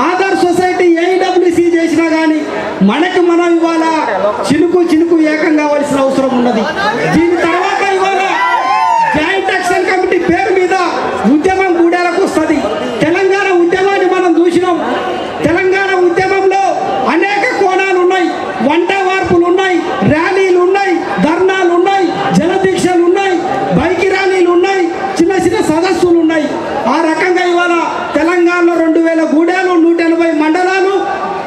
Aadhaar society ఏడబ్ల్యూసీ చేసినా కానీ మనకు మనం ఇవాళ చినుకు చినుకు ఏకం కావాల్సిన అవసరం ఉన్నది. దీని తర్వాత ఇవాళ జాయింట్ యాక్షన్ కమిటీ పేరు మీద ఉద్యమం గూడెలకు వస్తుంది. తెలంగాణ ఉద్యమాన్ని మనం చూసినాం. తెలంగాణ ఉద్యమంలో అనేక కోణాలు ఉన్నాయి. వంట వార్పులు ఉన్నాయి, ర్యాలీలు ఉన్నాయి, ధర్నాలు ఉన్నాయి, జలదీక్షలు ఉన్నాయి, బైక్ ర్యాలీలు ఉన్నాయి, చిన్న చిన్న సదస్సులు ఉన్నాయి. ఆ రకంగా ఇవాళ తెలంగాణలో 2000 గూడెలు, 180 మండలాలు,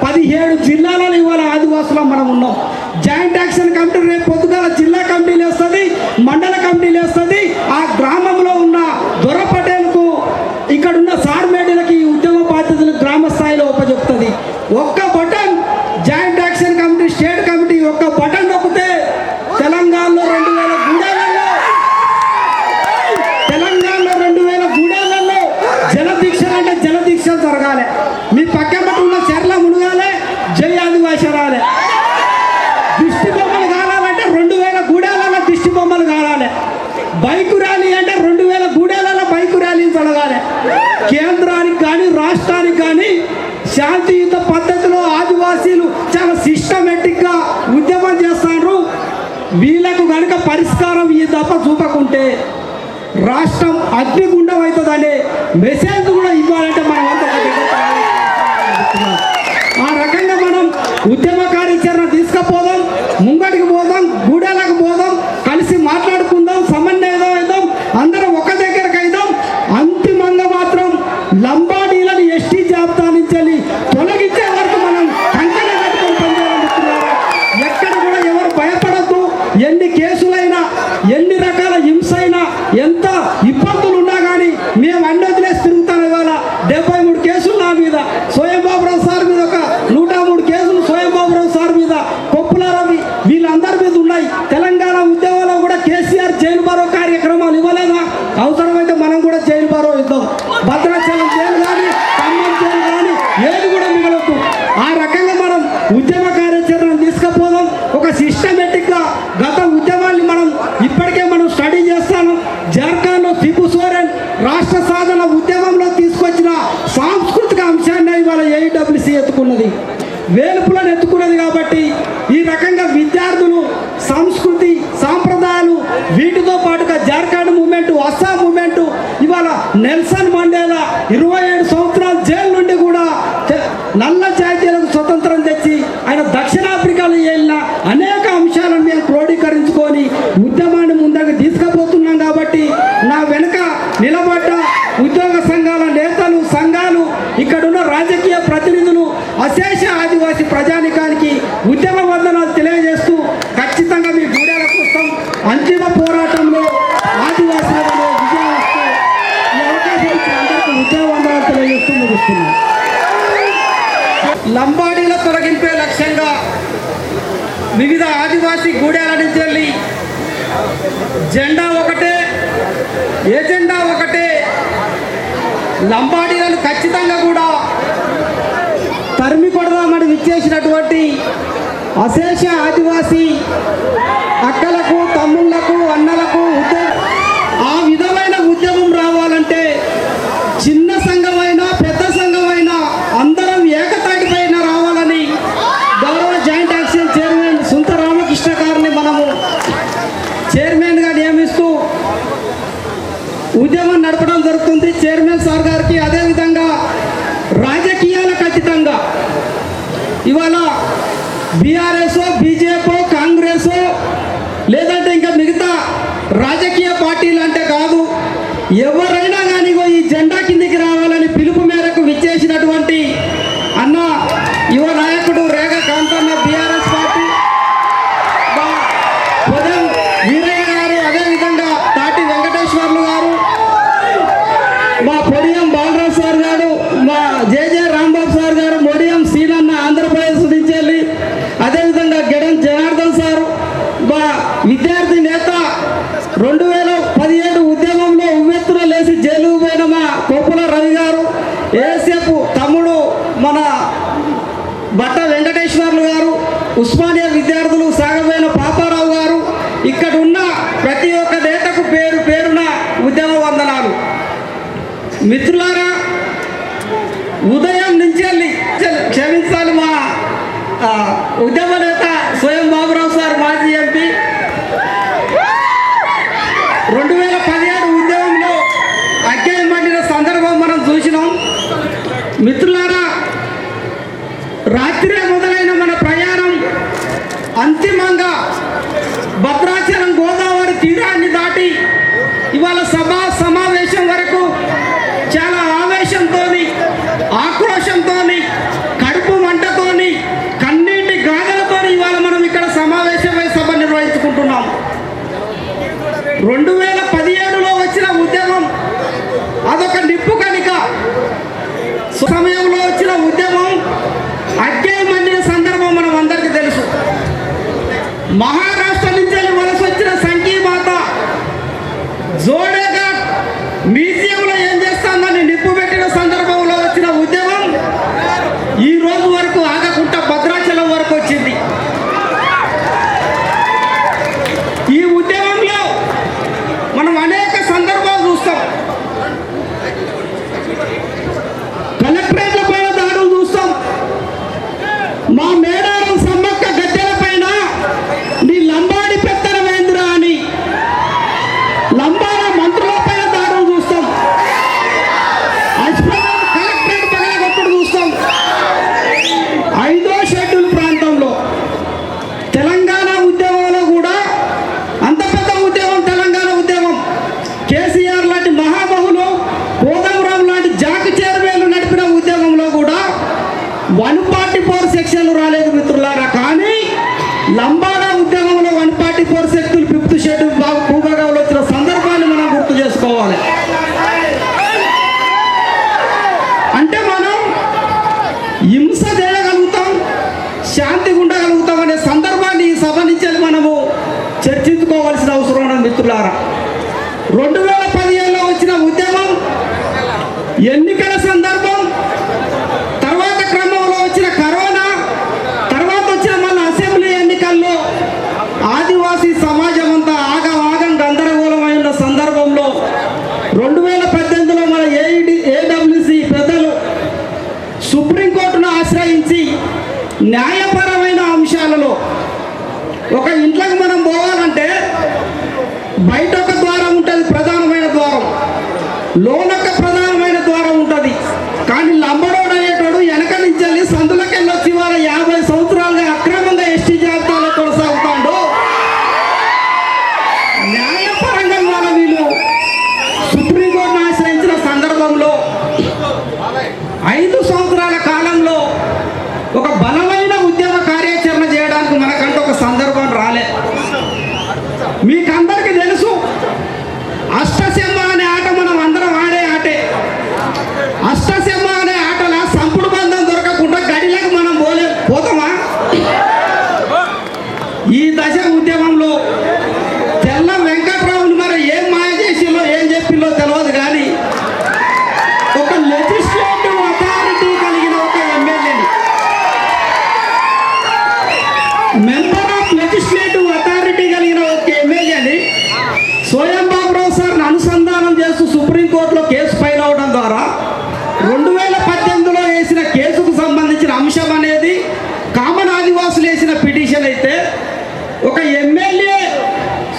17 జిల్లాలలో ఇవాళ ఆదివాసులు మనం ఉన్నాం. జాయింట్ యాక్షన్ కమిటీ రేపు పొద్దుగాల జిల్లా కమిటీలు వేస్తుంది, మండల కమిటీలు వేస్తుంది. ఆ గ్రామంలో ఉన్న దొర పటేల్కు ఇక్కడున్న సార్మేడీలకి ఈ ఉద్యమ బాధ్యతలు గ్రామ స్థాయిలో ఉపజెప్తుంది. ఒక్క button joint action committee state committee ఒక్క బటన్ నొక్కితే తెలంగాణలో 2000 గూడెలలో జలదీక్షలు అంటే జలదీక్షలు జరగాలి. మీ పక్కన ఉన్న చెర్ల మునగాలి, జై ఆదివాసి రాలే. దిష్టి బొమ్మలు కావాలంటే 2000 గూడెలలో దిష్టి బొమ్మలు కావాలి. బైకు ర్యాలీ అంటే 2000 గూడెలలో బైకు ర్యాలీని జరగాలి. కేంద్రానికి కానీ రాష్ట్రానికి కానీ శాంతియుత పద్ధతిలో ఆదివాసీలు చాలా సిస్టమేటిక్గా ఉద్యమం చేస్తారు. వీళ్ళకు కనుక పరిష్కారం ఈ తప్ప చూపకుంటే రాష్ట్రం అగ్నిగుండం అవుతుందనే మెసేజ్ కూడా ఇవ్వాలంటే మనం ఆ రకంగా మనం ఉద్యమ కార్యాచరణ తీసుకుపోదాం, ముంగడికి పోదాం, గూడెలకు పోదాం, కలిసి మాట్లాడుకుందాం, సమన్వయం అవుదాం, అందరం ఒక దగ్గరకు అయిదాం. అంతిమంగా మాత్రం లంబాడీలను ఎస్టీ జాబితా నుంచి తొలగించే వరకు మనం కంకణ కట్టుకొని పనిచేయాలనుకుంటున్నారు. ఎక్కడ కూడా ఎవరు భయపడద్దు. ఎన్ని కేసులైనా, ఎన్ని రకాల హింస అయినా, ఎంత ఇబ్బందులు ఉన్నా కానీ మేము అన్నదిలేసి తిరుగుతాం. ఇవాళ 73 కేసులు నా మీద, స్వయం బాబురావు సార్ మీద ఒక 103 కేసులు, స్వయం బాబురావు సార్ మీద, కొప్పుల రవి, వీళ్ళందరి మీద ఉన్నాయి. తెలంగాణ ఉద్యమంలో కూడా కేసీఆర్ జైలు బారో కార్యక్రమాలు ఇవ్వలేదా? అవసరమైతే మనం కూడా జైలు బారో ఇద్దాం. భద్రాచలం జైలు కానీ, ఖమ్మం జైలు కానీ ఏది కూడా మిగలొద్దు. ఆ రకంగా మనం ఉద్యమ కార్యాచరణ తీసుకుపోదాం. ఒక సిస్టమేటిక్గా గత ఉద్యమాన్ని మనం ఇప్పటికే మనం స్టడీ చేస్తాను. జార్ఖండ్లో టిప్పు సోరెన్ రాష్ట్ర సాధన ఉద్యమంలో తీసుకొచ్చిన సాంస్కృతిక అంశాన్ని ఇవాళ ఏడబ్ల్యూసీ ఎత్తుకున్నది, వేలుపులను ఎత్తుకున్నది. కాబట్టి ఈ రకంగా విద్యార్థులు సంస్కృతి సాంప్రదాయాలు వీటితో పాటుగా జార్ఖండ్ మూమెంటు, అస్సాం మూమెంటు, ఇవాళ నెల్సన్ మండేలా 27 సంవత్సరాల జైలు నుండి కూడా నల్ల జాతీయులకు స్వతంత్రం తెచ్చి ఆయన దక్షిణాఫ్రికాలో వెళ్ళిన అనేక అంశాలను మేము క్రోడీకరించుకొని ఉద్యమాన్ని ముందుకు తీసుకుపోతున్నాం. కాబట్టి నా వెనుక నిలబడ్డ ఉద్యోగ సంఘాల నేతలు, సంఘాలు, ఇక్కడున్న రాజకీయ ప్రతినిధులు, అశేష ఆదివాసీ ప్రజానికానికి ఉద్యమ వందనాలు తెలియజేస్తూ ఖచ్చితంగా మీ గూడెల కోసం అంతిమ పోరాటంలో ఆదివాసుల విజయం ఇస్తూ ఈ అవకాశం ఇచ్చిన అందరికీ ఉద్యమ వందనాలు తెలియజేస్తూ ముగిస్తున్నాం. లంబాడీల తొలగింపే లక్ష్యంగా వివిధ ఆదివాసీ గూడెల నుంచి వెళ్ళి జెండా ఒకటే, ఎజెండా ఒకటే. లంబాడీలను ఖచ్చితంగా కూడా తరిమి కొడదామని విచ్చేసినటువంటి అశేష ఆదివాసీ అక్కలకు, తమ్ముళ్లకు, అన్నలకు ఆ విధమైన ఉద్యమం రావాలంటే చిన్న సంఘమైనా పెద్ద సంఘమైనా అందరం ఏకతాటిపైన రావాలని గౌరవ జాయింట్ యాక్షన్ చైర్మన్ సుంత రామకృష్ణ గారిని మనము చైర్మన్గా నియమిస్తూ ఉద్యమం నడపడం జరుగుతుంది. చైర్మన్ సార్ గారికి అదేవిధంగా రాజకీయాలకు అతీతంగా ఇవాళ బీఆర్ఎస్, బీజేపీ, కాంగ్రెస్ లేదంటే ఇంకా మిగతా రాజకీయ పార్టీలు అంటే కాదు, ఎవరైనా కానీ ఈ జెండా కిందికి రావాలని పిలుపు మేరకు విచ్చేసినటువంటి అన్న యువ నాయకుడు రేగ కాంతన్న, బీఆర్ఎస్ పార్టీ, ఉదయం వీరయ్య గారు, అదేవిధంగా తాటి వెంకటేశ్వర్లు గారు, మా పొడియం బాలరాజ్ సార్ గారు, మా జేజే రాంబాబు సార్ గారు, మొడియం సీనన్న ఆంధ్రప్రదేశ్ నుంచి వెళ్ళి, అదేవిధంగా గెడం జనార్దన్ సారు, మా విద్యార్థి నేత 2017 ఉద్యమంలో ఉవ్వెత్తున లేచి జైలు పోయిన మా కొప్పుల రవి గారు, ఏఎస్ఎఫ్ తమ్ముడు మన బట్ట వెంకటేశ్వర్లు గారు, ఉస్మానియా విద్యార్థులు సాగబోయిన పాపారావు గారు, ఇక్కడ ఉన్న ప్రతి ఒక్క నేతకు పేరు పేరున ఉద్యమ వందనాలు. మిత్రులారా, ఉదయం నుంచి ఉద్యమ నేత స్వయం బాబురావు సార్ మాజీ ఎంపీ 2017 ఉద్యమంలో అగ్గె మండిన సందర్భం మనం చూసినాం. మిత్రులారా, రాత్రి మొదలైన మన ప్రయాణం అంతిమంగా భద్రాచలం గోదావరి తీరాన్ని దాటి ఇవాళ సమావేశం వరకు చాలా ఆవేశంతో, ఆక్రోషంతో, కడుపు మంటతోని, కన్నీటి గాథలతో ఇవాళ మనం ఇక్కడ సమావేశమై సభ నిర్వహించుకుంటున్నాం. 2017లో వచ్చిన ఉద్యమం అదొక నిప్పు కణిక. సమయంలో వచ్చిన ఉద్యమం అగ్గే మండిన సందర్భం మనం అందరికీ తెలుసు. మహారాష్ట్ర నుంచి వలస వచ్చిన సంకీమాత జోడేఘాట్ మ్యూజియంలో ఏం చేస్తుందని నిప్పు పెట్టిన సందర్భంలో వచ్చిన ఉద్యమం ఈ రోజు వరకు ఆగకుండా భద్రాచలం వరకు వచ్చింది. ఈ ఉద్యమంలో మనం అనేక సందర్భాలు చూస్తాం. కలెక్టరేట్ల పైన దాడులు చూస్తాం. మా మేడారం సమ్మక్క గద్దెల పైన నీ లంబాడి పెత్తనమేంద్ర అని లంబాడ మంత్రుల పైన దాడులు చూస్తాం. కలెక్టరేట్ పగలగొట్టుడు చూస్తాం. 5వ షెడ్యూల్ ప్రాంతంలో తెలంగాణ ఉద్యమంలో కూడా అంత పెద్ద ఉద్యమం, తెలంగాణ ఉద్యమం, కేసీఆర్ లాంటి మహాబహులు, కోదండరాం లాంటి జాకు చేరువేలు నడిపిన ఉద్యమంలో కూడా 144 సెక్షన్లు రాలేదు మిత్రులారా. కానీ లంబాడ ఉద్యమంలో 144 సెక్షన్లు 5th షెడ్యూల్ భూభాగంలో వచ్చిన సందర్భాన్ని మనం గుర్తు చేసుకోవాలి. అంటే మనం హింస చేయగలుగుతాం, శాంతిగా ఉండగలుగుతాం అనే సందర్భాన్ని ఈ సభ నుంచి మనము చర్చించుకోవాల్సిన అవసరం ఉన్నది మిత్రులారా. 2015లో వచ్చిన ఉద్యమం ఎన్నికల సందర్భం, తర్వాత క్రమంలో వచ్చిన కరోనా, తర్వాత వచ్చిన మన అసెంబ్లీ ఎన్నికల్లో ఆదివాసీ సమాజం అంతా ఆగం గందరగోళమైన సందర్భంలో 2018లో మన ఏడబ్ల్యూసీ పెద్దలు సుప్రీంకోర్టును ఆశ్రయించి న్యాయపరమైన అంశాలలో ఒక ఇంట్లోకి మనం పోవాలంటే బయట ఒక ద్వారం ఉంటుంది, ప్రధానమైన ద్వారం, లోనొక ప్రధానమైన ద్వారం ఉంటుంది. కానీ లంబడోడు అనేటోడు వెనక నుంచి వెళ్ళి సందులకెళ్ళి వచ్చి వాళ్ళ 50 సంవత్సరాలుగా అక్రమంగా ఎస్టీ జాబితాలో కొనసాగుతాడు. న్యాయపరంగా వాళ్ళ వీళ్ళు సుప్రీంకోర్టును ఆశ్రయించిన సందర్భంలో 5 సంవత్సరాల కాలంలో ఒక బలమైన ఉద్యమ కార్యాచరణ చేయడానికి మనకంటూ ఒక సందర్భం రాలే. మీకందరికీ తెలుసు, అష్టశమ్మ అనే ఆట మనం అందరం ఆడే ఆటే. అష్టశమ్మ అనే ఆటలో సంపుడు బంధం దొరకకుండా గడిలకు మనం పోతామా? ఈ దశ ఉద్యమంలో తెల్ల వెంకట్రావుని మరి ఏం మాయ చేసిలో ఏం చెప్పిలో తెలియదు. కానీ ఒక లెజిస్లేటివ్ అథారిటీ కలిగిన ఒక ఎమ్మెల్యేని, మెంబర్ ఆఫ్ లెజిస్లేటివ్ అథారిటీ కలిగిన ఒక ఎమ్మెల్యేని స్వయం బాబురావు సార్ని అనుసంధానం చేస్తూ సుప్రీంకోర్టులో కేసు ఫైల్ అవడం ద్వారా 2018లో వేసిన కేసుకు సంబంధించిన అంశం అనేది కామన్ ఆదివాసులు వేసిన పిటిషన్ అయితే, ఒక ఎమ్మెల్యే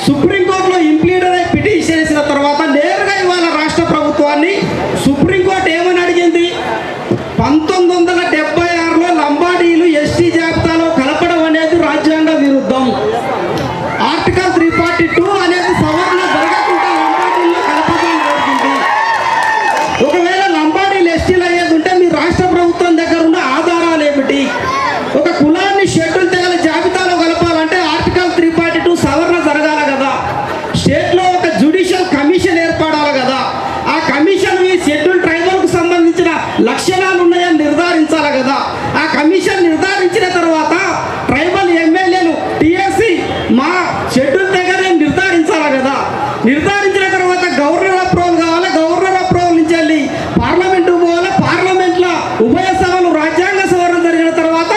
సుప్రీంకోర్టులో ఇంప్లీడర్ అయి పిటిషన్ వేసిన తర్వాత నేరుగా ఇవాళ రాష్ట్ర ప్రభుత్వాన్ని సుప్రీంకోర్టు ఏమని అడిగింది? 1976లో లంబాడీలు ఎస్టీ జాబితాలో కలపడం అనేది రాజ్యాంగ విరుద్ధం. ఆర్టికల్ 342 అనేది సవరణ జరగకుండా లంబాడీల్లో కలపడం జరిగింది. ఒకవేళ లంబాడీలు ఎస్టీలు అయ్యేది ఉంటే మీ రాష్ట్ర ప్రభుత్వం దగ్గర ఉన్న ఆధారాలు ఏమిటి? ఒక కులాన్ని షెడ్యూల్ తెగల జాబితాలో కలపాలంటే ఆర్టికల్ 342 సవరణ జరగాలి కదా. స్టేట్లో ఒక జ్యుడిషియల్ కమిషన్ ఏర్పడాలి కదా. ఆ కమిషన్ ఈ షెడ్యూల్ ట్రైబల్కు సంబంధించిన లక్షణాలు ఉన్నాయని నిర్ధారించాలి కదా. ఆ కమిషన్ నిర్ధారించిన తర్వాత ట్రైబల్ ఎమ్మెల్యేలు టీఎస్సీ మా షెడ్యూల్ దగ్గర నిర్ధారించాలి కదా. నిర్ధారించిన తర్వాత గవర్నర్ అప్రూవల్ కావాలి. గవర్నర్ అప్రూవల్ నుంచి వెళ్ళి పార్లమెంటు పోవాలి. పార్లమెంట్లో ఉభయ సభలు రాజ్యాంగ సవరణ జరిగిన తర్వాత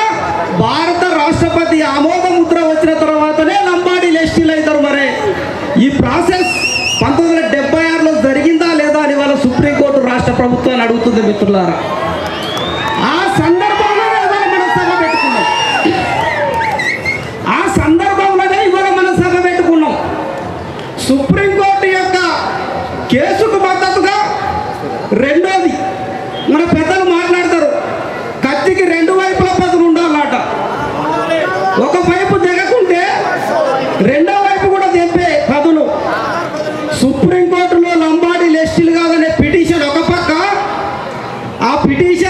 భారత రాష్ట్రపతి ఆమోద ముద్ర వచ్చిన తర్వాతనే లంబాడీలు ఎస్టీలు అవుతారు. మరి ఈ ప్రాసెస్ 1976లో జరిగిందా లేదా అని వాళ్ళ సుప్రీంకోర్టు రాష్ట్ర ప్రభుత్వాన్ని అడుగుతుంది మిత్రులారా. ఆ సందర్భంలో మనం సభ పెట్టుకున్నాం.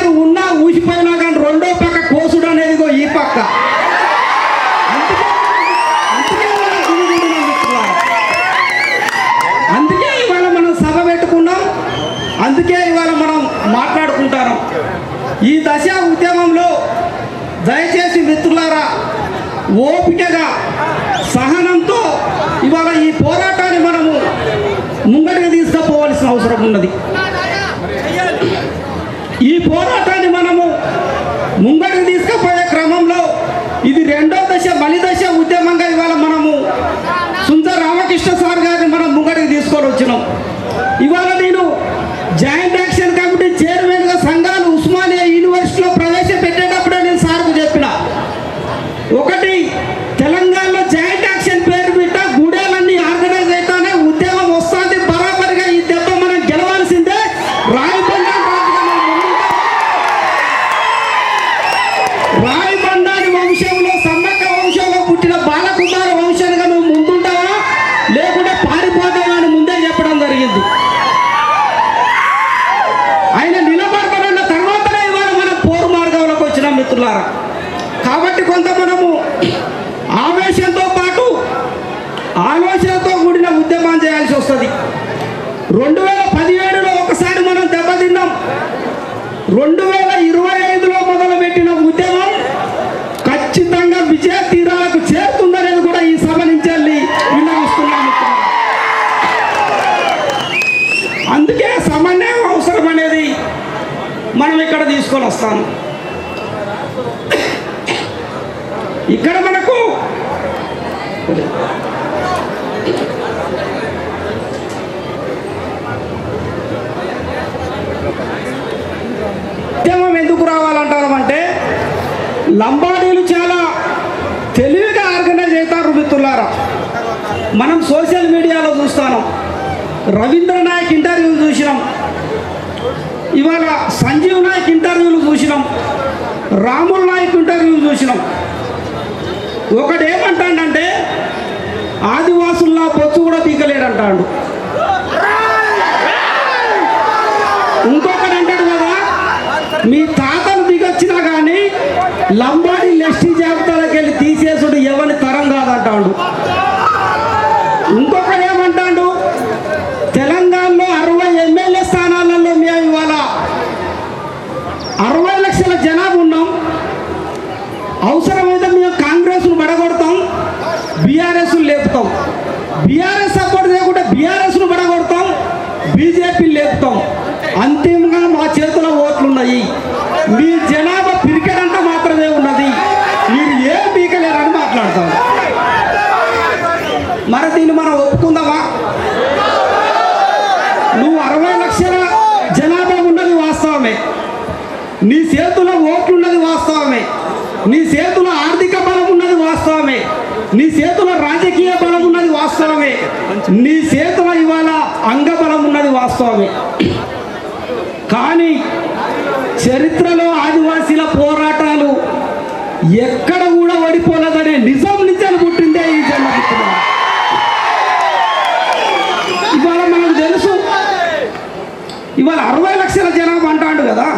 క్యాన్సర్ ఉన్నా ఊసిపోయినా కానీ రెండో పక్క కోసుడు అనేది ఈ పక్క. అందుకే ఇవాళ మనం సభ పెట్టుకున్నాం, అందుకే ఇవాళ మనం మాట్లాడుకుంటాం. ఈ దశ ఉద్యమంలో దయచేసి మిత్రులారా ఓపికగా సహనంతో ఇవాళ ఈ పోరాటాన్ని మనము ముంగడిగా తీసుకుపోవాల్సిన అవసరం ఉన్నది. ఈ పోరాటాన్ని మనము ముంగడికి తీసుకుపోయే క్రమంలో ఇది రెండో దశ బలి దశ ఉద్యమంగా ఇవాళ మనము సుందర రామకృష్ణ సార్ గారిని మనం ముంగడికి తీసుకొని వచ్చినాం. ఇవాళ నేను జాయింట్ యాక్షన్ కమిటీ చైర్మన్గా సంఘాలు ఉస్మానియా యూనివర్సిటీలో ప్రవేశపెట్టేటప్పుడే నేను సార్కు చెప్పిన, ఒకటి తెలంగాణలో జాయింట్ యాక్షన్ పేరు బిట్ట గూడెలన్నీ ఆర్గనైజ్ అయితేనే ఉద్యమం వస్తుంది, బరాబరిగా ఈ దెబ్బ మనం గెలవాల్సిందే. రాయబండారి వంశంలో సమ్మక్క వంశంలో పుట్టిన బాలకుమార వంశాలుగా నువ్వు ముందుంటావా లేకుంటే పారిపోతావా అని ముందే చెప్పడం జరిగింది. ఆయన నిలబడతానన్న తర్వాతనే ఇవాళ మనం పోరు మార్గంలోకి వచ్చినాం మిత్రులారా. కాబట్టి కొంత మనము ఆవేశంతో పాటు ఆలోచనతో కూడిన ఉద్యమం చేయాల్సి వస్తుంది. 2017లో ఒకసారి మనం దెబ్బతిన్నాం. 2025లో మొదలుపెట్టిన ఉద్యమం ఖచ్చితంగా విజయ తీరాలకు చేరుతుందనేది కూడా ఈ సభ నుంచి విన్నవిస్తున్నాం. అందుకే సమన్వయం అవసరం అనేది మనం ఇక్కడ తీసుకొని వస్తాము. ఇక్కడ మనకు ఉద్యమం ఎందుకు రావాలంటారంటే లంబాడీలు చాలా తెలివిగా ఆర్గనైజ్ అవుతారు మిత్రులారా. మనం సోషల్ మీడియాలో చూస్తాను, రవీంద్ర నాయక్ ఇంటర్వ్యూలు చూసినాం, ఇవాళ సంజీవ్ నాయక్ ఇంటర్వ్యూలు చూసినాం, రాముల్ నాయక్ ఇంటర్వ్యూలు చూసినాం. ఒకడు ఏమంటాడంటే ఆదివాసుల్లా పొచ్చు కూడా పీకలేడంటాడు. ఇంకొకటి అంటాడు కదా, మీ తాతలు దిగొచ్చినా కానీ లంబాడి లెస్టీ జాబితాలకు వెళ్ళి తీసేసుడు ఎవరి తరం కాదంటాడు. ఇంకొకడు ఏమంటాడు, తెలంగాణలో 60 ఎమ్మెల్యే స్థానాలలో మేము ఇవాళ 60 లక్షల జనాభా ఉన్నాం, అవసరమైతే మేము కాంగ్రెస్ను పడగొడతాం, బీఆర్ఎస్ లేపుతాం, బీఆర్ఎస్ సపోర్ట్ చేయకుండా బీఆర్ఎస్ను పడగొడతాం, బీజేపీ లేపుతాం, అంతిమంగా మా చేతిలో ఓట్లున్నాయి, మీ జనాభా పిరికెడంతా మాత్రమే ఉన్నది, మీరు ఏం పీకలేరని మాట్లాడతాం. మరి దీన్ని మనం ఒప్పుకుందామా? నువ్వు 60 లక్షల జనాభా ఉన్నది వాస్తవమే, నీ చేతిలో ఓట్లున్నది వాస్తవమే, నీ చేతిలో ఆర్థిక బలం ఉన్నది వాస్తవమే, నీ చేతిలో రాజకీయ బలం ఉన్నది వాస్తవమే, నీ చేతిలో ఇవాళ అంగబలం ఉన్నది వాస్తవమే. కానీ చరిత్రలో ఆదివాసీల పోరాటాలు ఎక్కడ కూడా ఓడిపోలేదనే నిజం నిజాలు పుట్టిందే ఈ జన్మదిన. ఇవాళ మనకు తెలుసు, ఇవాళ 60 లక్షల జనాభా అంటాడు కదా.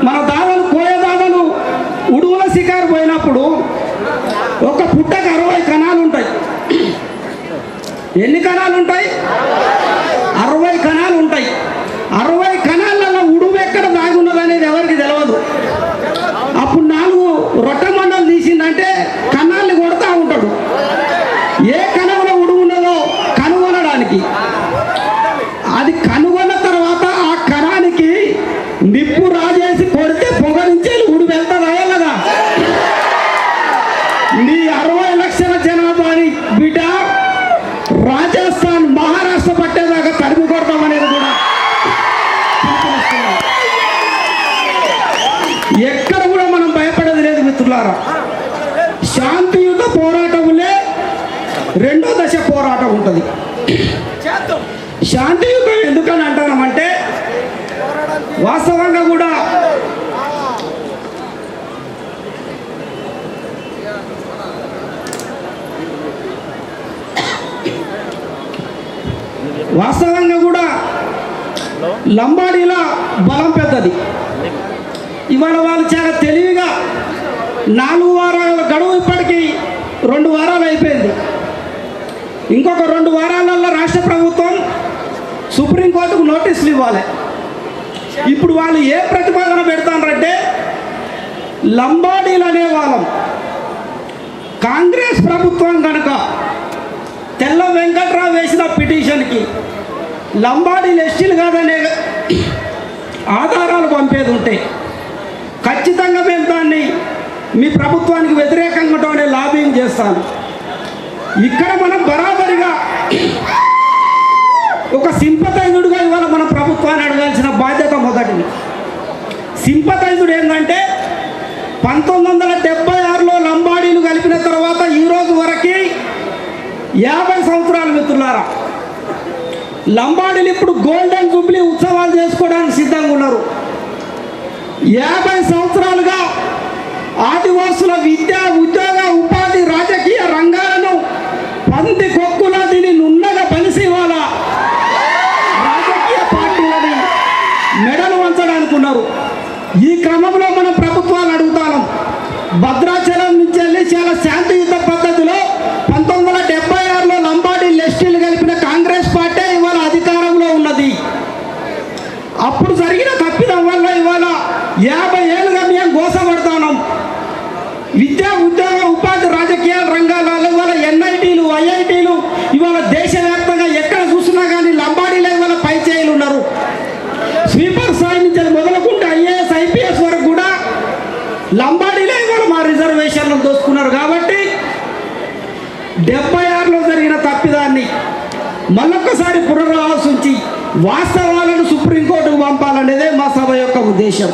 మన దాదాలు కోయ దాదాలు ఉడుగుల శికారు పోయినప్పుడు ఒక పుట్టకు 60 కణాలు ఉంటాయి. ఎన్ని కణాలు ఉంటాయి? 60 కణాలు ఉంటాయి. 60 కణాలలో ఉడుము ఎక్కడ దాగున్నది అనేది ఎవరికి తెలియదు. అప్పుడు 4 రొట్టె మండలు తీసిందంటే కణాలని కొడతా ఉంటాడు. ఏ కణంలో ఉడుము ఉన్నదో కనుగొనడానికి, అది కనుగొన్న తర్వాత ఆ కణానికి నిప్పు రాజేసి కొడితే పొగ నుంచి ఉడుము వెళ్తాదా వెళ్ళదా? నీ 60 లక్షల జనాభాని బిడ్డ రాజస్థాన్ మహారాష్ట్ర పట్టేదాకా తరిమి కొడతాం అనేది కూడా ఎక్కడ కూడా మనం భయపడేది లేదు మిత్రులారా. శాంతియుత పోరాటములే రెండో దశ పోరాటం ఉంటుంది. శాంతియుతం ఎందుకని అంటున్నామంటే వాస్తవంగా కూడా లంబాడీల బలం పెద్దది. ఇవాళ వాళ్ళు చాలా తెలివిగా 4 వారాల గడువు ఇప్పటికీ 2 వారాలు అయిపోయింది. ఇంకొక 2 వారాలలో రాష్ట్ర ప్రభుత్వం సుప్రీంకోర్టుకు నోటీసులు ఇవ్వాలి. ఇప్పుడు వాళ్ళు ఏ ప్రతిపాదన పెడతారంటే, లంబాడీలు అనే వాళ్ళం కాంగ్రెస్ ప్రభుత్వం కనుక తెల్ల వెంకట్రావు వేసిన పిటిషన్కి లంబాడీలు ఎస్టీలు కాదనే ఆధారాలు పంపేది ఉంటే ఖచ్చితంగా మేము దాన్ని మీ ప్రభుత్వానికి వ్యతిరేకంగానే లాబింగ్ చేస్తాను. ఇక్కడ మనం బరాబరిగా ఒక సింపతైజుడుగా ఇవాళ మన ప్రభుత్వాన్ని అడగాల్సిన బాధ్యత మొదటిది. సింపతైజుడు ఏంటంటే 1976లో లంబాడీలు కలిపిన తర్వాత ఈరోజు వరకు 50 సంవత్సరాలు మిత్రులారా. లంబాడీలు ఇప్పుడు గోల్డెన్ జూబ్లీ ఉత్సవాలు చేసుకోవడానికి సిద్ధంగా ఉన్నారు. 50 సంవత్సరాలుగా ఆదివాసుల విద్య, ఉద్యోగ, ఉపాధి, రాజకీయ రంగాలను పంది కొక్కులా దీన్ని నున్నగా బలిసి ఇవాళ రాజకీయ పార్టీలని మెడలు వంచడానికి ఉన్నారు. ఈ క్రమంలో మనం ప్రభుత్వాలు అడుగుతాం. భద్రాచలం నుంచి వెళ్ళి చాలా శాంతియుత పద్ధతిలో 1976లో లంబాడీ ఎస్టీలు కలిపిన కాంగ్రెస్ పార్టీ ఇవాళ అధికారంలో ఉన్నది. అప్పుడు జరిగిన తప్పిదం వల్ల ఇవాళ 50 ఏళ్ళుగా మేము గోసపడుతున్నాం. విద్యా, ఉద్యోగ, ఉపాధి, రాజకీయ రంగాలలో ఇవాళ ఎన్ఐటీలు, ఐఐటీలు ఇవాళ దేశవ్యాప్తంగా ఎక్కడ చూసినా కానీ లంబాడీలే ఇవాళ పై చేయాలి ఉన్నారు. స్వీపర్ స్థాయి నుంచి మొదలుకుంటే ఐఏఎస్, ఐపీఎస్ వరకు కూడా లంబాడీలే ఇవాళ మా రిజర్వేషన్లను దోసుకున్నారు. కాబట్టి 76లో జరిగిన తప్పిదాన్ని మళ్ళొక్కసారి పునరాలోచించి వాస్తవాలను సుప్రీంకోర్టుకు పంపాలనేదే మా సభ యొక్క ఉద్దేశం.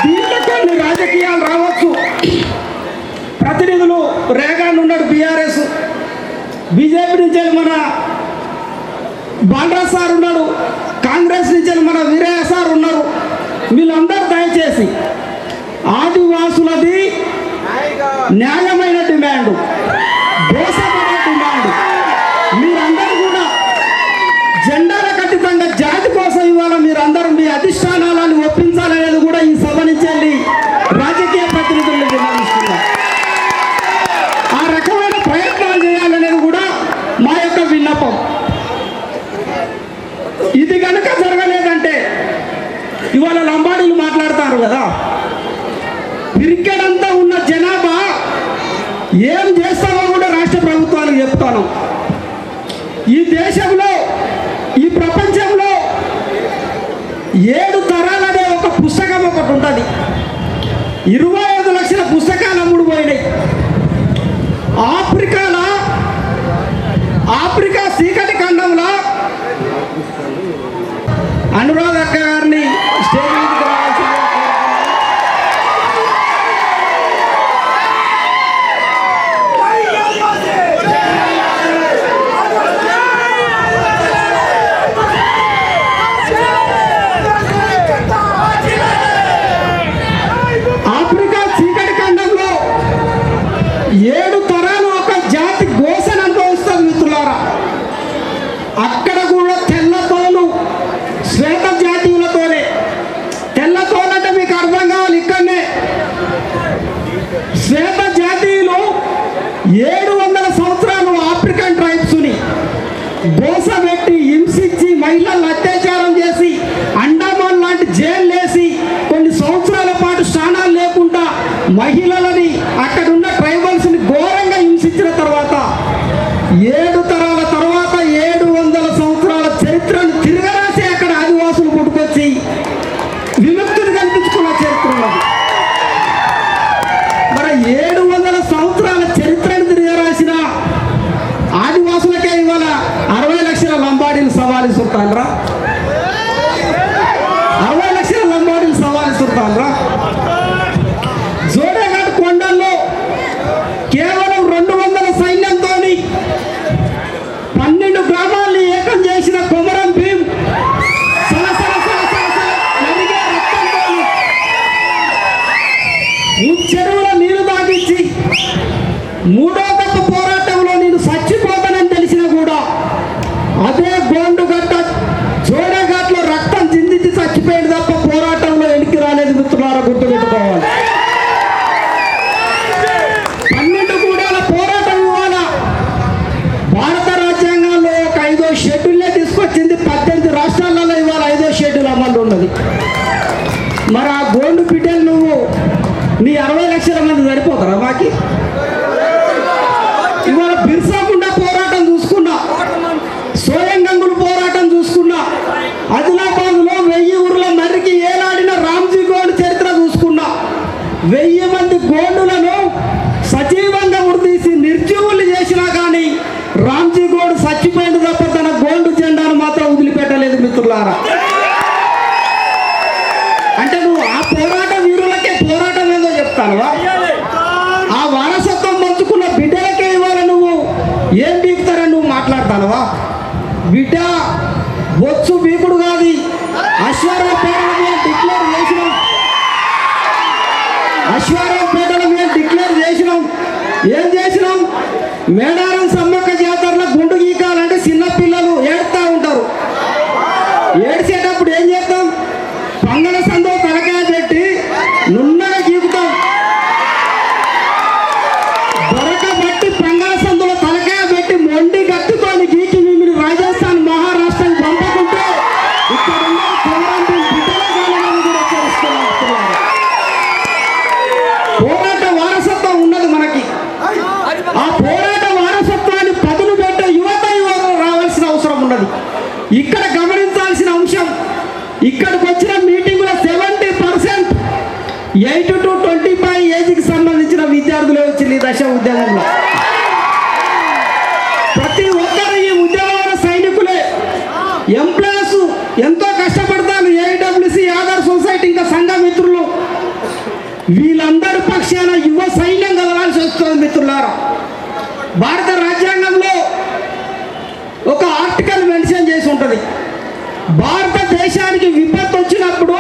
దీంట్లో కొన్ని రాజకీయాలు రావచ్చు. ప్రతినిధులు రేగాన్ ఉన్నాడు, బీఆర్ఎస్, బీజేపీ నుంచి మన బాలరాజ్ సార్ ఉన్నాడు, కాంగ్రెస్ నుంచి మన వీరయ్య సార్ ఉన్నారు. వీళ్ళందరూ దయచేసి ఆదివాసులది న్యాయమైన డిమాండ్, దోషమైన డిమాండ్, మీరందరూ కూడా జెండాలకు అతీతంగా జాతి కోసం ఇవాళ మీరందరూ మీ అధిష్టానాలను ఒప్పించాలనేది కూడా ఈ సభ నుంచి వెళ్ళి రాజకీయ ప్రతినిధులను విన్నవిస్తున్నారు. ఆ రకమైన ప్రయత్నాలు చేయాలనేది కూడా మా యొక్క విన్నపం. ఇది కనుక జరగలేదంటే ఇవాళ లంబాడీలు మాట్లాడతారు కదా, పిరికెడంతా ఉన్న జనాభా ఏం చేస్తామో కూడా రాష్ట్ర ప్రభుత్వానికి చెప్తాను. ఈ దేశంలో, ఈ ప్రపంచంలో 7 తరాలనే ఒక పుస్తకం ఒకటి ఉంటుంది. 25 లక్షల పుస్తకాలు అమ్ముడు పోయినాయి. ఆఫ్రికా చీకటి ఖండంలో అనురాధ అక్క గారిని స్టేజ్ మీదకి రావాల్సిందిగా ఆఫ్రికా చీకటి ఖండంలో 7 తరాలు ఒక జాతి గోసను అనుభవిస్తుంది మిత్రులారా. అక్కడ కూడా తెల్లతోలు శ్వేత జాతీయులతోనే. తెల్లతోలు అంటే మీకు అర్థం కావాలి. ఇక్కడనే శ్వేత జాతీయులు 700 సంవత్సరాలు ఆఫ్రికన్ ట్రైబ్స్ని గోస పెట్టి, హింసించి, మహిళలను అత్యాచారం చేసి, అండమాన్ లాంటి జైలు వేసి కొన్ని సంవత్సరాల పాటు స్నానాలు లేకుండా మహిళలని, అక్కడున్న ట్రైబల్స్ని ఘోరంగా హింసించిన తర్వాత 7 తరాల తర్వాత 700 సంవత్సరాల చరిత్రను తిరగరాసి అక్కడ ఆదివాసులు పుట్టుకొచ్చి విముక్తిని కల్పించుకున్న చరిత్ర ఉన్నది. మరి 700 సంవత్సరాల చరిత్రను తిరగరాసిన ఆదివాసులకే ఇవాళ 60 లక్షల లంబాడీలు సవాలు చుట్టాలరా. మనకి. ఇవాళ బిర్సా ముండా పోరాటం చూసుకున్నా, సోయం గంగుల పోరాటం చూసుకున్నా, ఆదిలాబాద్లో 1000 ఊర్ల మర్రికి ఏలాడిన రామ్జీ గోండ్ చరిత్ర చూసుకున్నా, 1000 మంది గోండులను సజీవంగా ఉడితీసి నిర్జీవులు చేసినా కానీ రామ్జీ గోండ్ చచ్చిపోయింది తప్ప తన గోండు జెండాను మాత్రం వదిలిపెట్టలేదు మిత్రులారా. అంటే నువ్వు ఆ పోరాట వీరులకే పోరాటం ఏదో చెప్తానువా? ఆ వారసత్వం పంచుకున్న బిడ్డలకే ఇవ్వాలి, నువ్వు ఏం బీకుతారని నువ్వు మాట్లాడతానువా? బిడ్డ బొచ్చు బీకుడు కాదు. అశ్వారావుపేటలో మేము డిక్లేర్ చేసినాం, అశ్వారావుపేటలో మేము డిక్లేర్ చేసినాం. ఏం చేసినాం? మేడారం సమ్మక్క జాతరలో గుండు గీకాలంటే చిన్న పిల్లలు ఏడుతూ ఉంటారు. ఏడ్చేటప్పుడు ఏం చేస్తాం? పంగల సందో తలకాయ పెట్టి నున్నగా గీకుతాం. దొరకబట్టి పంగల సందులో తలకాయ పెట్టి మొండి గట్టుకొని గీకి మీరు రాజస్థాన్ మహారాష్ట్రకి పంపకుంటే ఇక్కడ ఉన్న పోరాటం బిడ్డల కాలం కూడా తెలుసుకున్నారు. పోరాట వారసత్వం ఉన్నది మనకి. ఆ పోరాట వారసత్వాన్ని పదును పెట్టే యువకులు రావాల్సిన అవసరం ఉన్నది. ఇక్కడ గమనించాల్సిన అంశం, ఇక్కడికి వచ్చిన మీటింగులో 70% 8 to 25 ఏజ్కి సంబంధించిన విద్యార్థులే వచ్చింది ఈ దశ ఉద్యమంలో. ప్రతి ఒక్కరు ఈ ఉద్యమంలో సైనికులే. ఎంప్లాయర్స్ ఎంతో కష్టపడతారు, ఏఐడబ్ల్యూసి, ఆధార్ సొసైటీ, ఇంకా సంఘ మిత్రులు, వీళ్ళందరి పక్షాన యువ సైన్యం కదలాల్సి వస్తుంది మిత్రులారా. భారత రాజ్యాంగంలో ఒక ఆర్టికల్ మెన్షన్ చేసి ఉంటుంది, భారతదేశానికి విపత్తు వచ్చినప్పుడు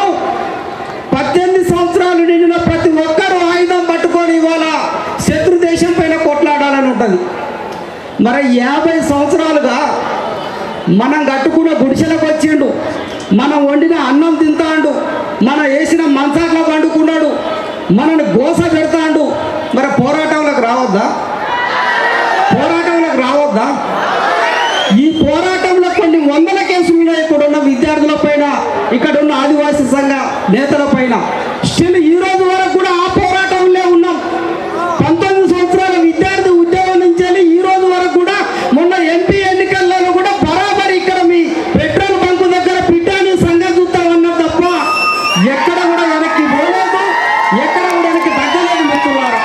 18 సంవత్సరాలు నిండిన ప్రతి ఒక్కరూ ఆయుధం పట్టుకొని ఇవాళ శత్రు దేశం పైన కొట్లాడాలని ఉంటుంది. మరి 50 సంవత్సరాలుగా మనం కట్టుకున్న గుడిసెలకు వచ్చిండు, మనం వండిన అన్నం తింటాడు, మనం వేసిన మంచాట్లో పండుకున్నాడు, మనని గోస పెడతాడు. మరి పోరాటంలోకి రావద్దా? పోరాటంలోకి రావద్దా? ఈ పోరాటంలో కొన్ని 100 కేసులు ఉన్నాయి ఇక్కడ ఉన్న విద్యార్థుల పైన, ఇక్కడ ఉన్న ఆదివాసీ సంఘ నేతల పైన. స్టిల్ ఈ రోజు వరకు కూడా ఆ పోరాటంలో ఉన్నాం. 19 సంవత్సరాల విద్యార్థి ఉద్యోగం నుంచి ఈ రోజు వరకు కూడా, మొన్న ఎంపీ ఎన్నికల్లో కూడా బరాబర్ ఇక్కడ మీ పెట్రోల్ బంకు దగ్గర పిట్టాని సంఘం చూస్తామన్నా తప్ప ఎక్కడ కూడా వెనక్కి పోలేదు, ఎక్కడ కూడా వెనక్కి తగ్గలేదు మిత్రులారా.